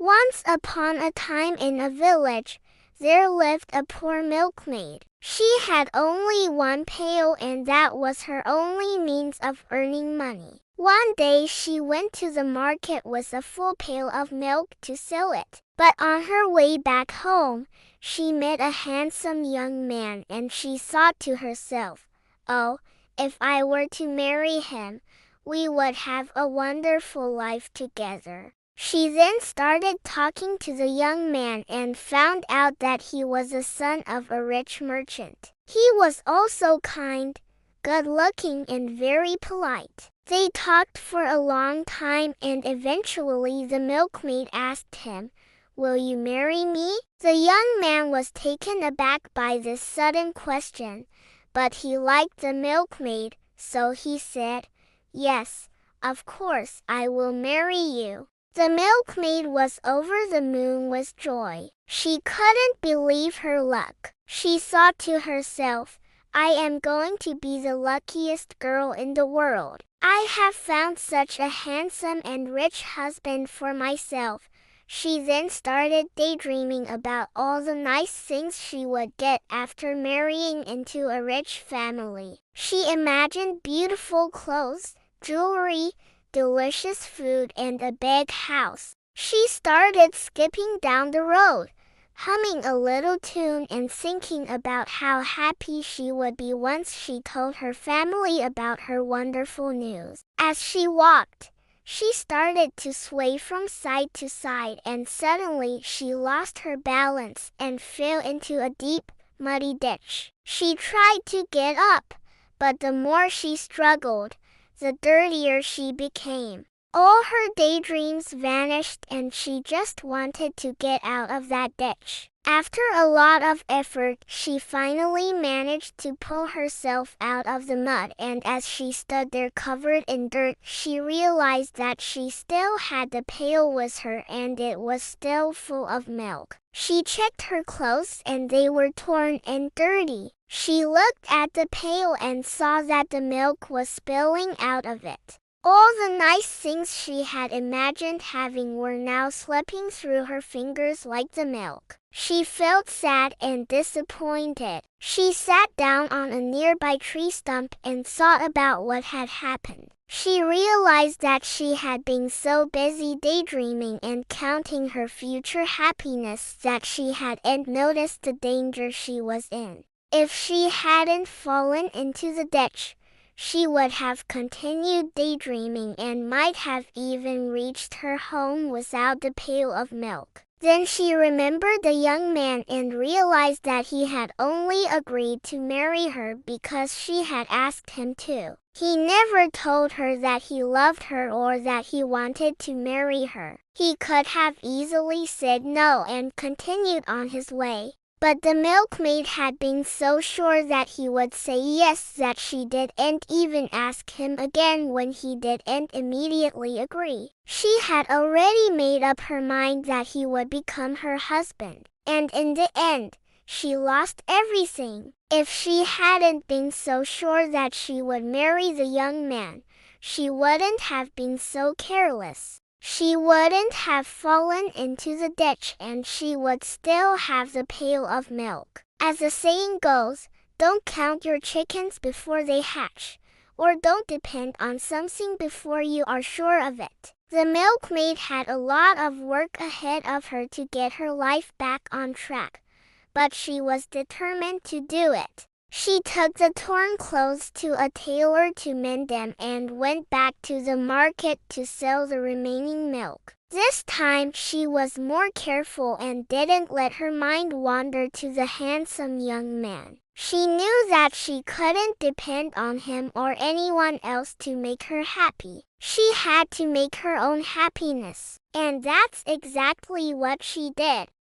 Once upon a time in a village, there lived a poor milkmaid. She had only one pail, and that was her only means of earning money. One day she went to the market with a full pail of milk to sell it. But on her way back home, she met a handsome young man, and she thought to herself, "Oh, if I were to marry him, we would have a wonderful life together." She then started talking to the young man and found out that he was the son of a rich merchant. He was also kind, good-looking, and very polite. They talked for a long time, and eventually the milkmaid asked him, "Will you marry me?" The young man was taken aback by this sudden question, but he liked the milkmaid, so he said, "Yes, of course I will marry you." The milkmaid was over the moon with joy. She couldn't believe her luck. She thought to herself, "I am going to be the luckiest girl in the world. I have found such a handsome and rich husband for myself." She then started daydreaming about all the nice things she would get after marrying into a rich family. She imagined beautiful clothes, jewelry, delicious food, and a big house. She started skipping down the road, humming a little tune and thinking about how happy she would be once she told her family about her wonderful news. As she walked, she started to sway from side to side, and suddenly she lost her balance and fell into a deep, muddy ditch. She tried to get up, but the more she struggled, the dirtier she became. All her daydreams vanished, and she just wanted to get out of that ditch. After a lot of effort, she finally managed to pull herself out of the mud, and as she stood there covered in dirt, she realized that she still had the pail with her, and it was still full of milk. She checked her clothes, and they were torn and dirty. She looked at the pail and saw that the milk was spilling out of it. All the nice things she had imagined having were now slipping through her fingers like the milk. She felt sad and disappointed. She sat down on a nearby tree stump and thought about what had happened. She realized that she had been so busy daydreaming and counting her future happiness that she hadn't noticed the danger she was in. If she hadn't fallen into the ditch, she would have continued daydreaming and might have even reached her home without the pail of milk. Then she remembered the young man and realized that he had only agreed to marry her because she had asked him to. He never told her that he loved her or that he wanted to marry her. He could have easily said no and continued on his way. But the milkmaid had been so sure that he would say yes that she didn't even ask him again when he didn't immediately agree. She had already made up her mind that he would become her husband, and in the end, she lost everything. If she hadn't been so sure that she would marry the young man, she wouldn't have been so careless. She wouldn't have fallen into the ditch, and she would still have the pail of milk. As the saying goes, don't count your chickens before they hatch, or don't depend on something before you are sure of it. The milkmaid had a lot of work ahead of her to get her life back on track, but she was determined to do it. She took the torn clothes to a tailor to mend them and went back to the market to sell the remaining milk. This time she was more careful and didn't let her mind wander to the handsome young man. She knew that she couldn't depend on him or anyone else to make her happy. She had to make her own happiness. And that's exactly what she did.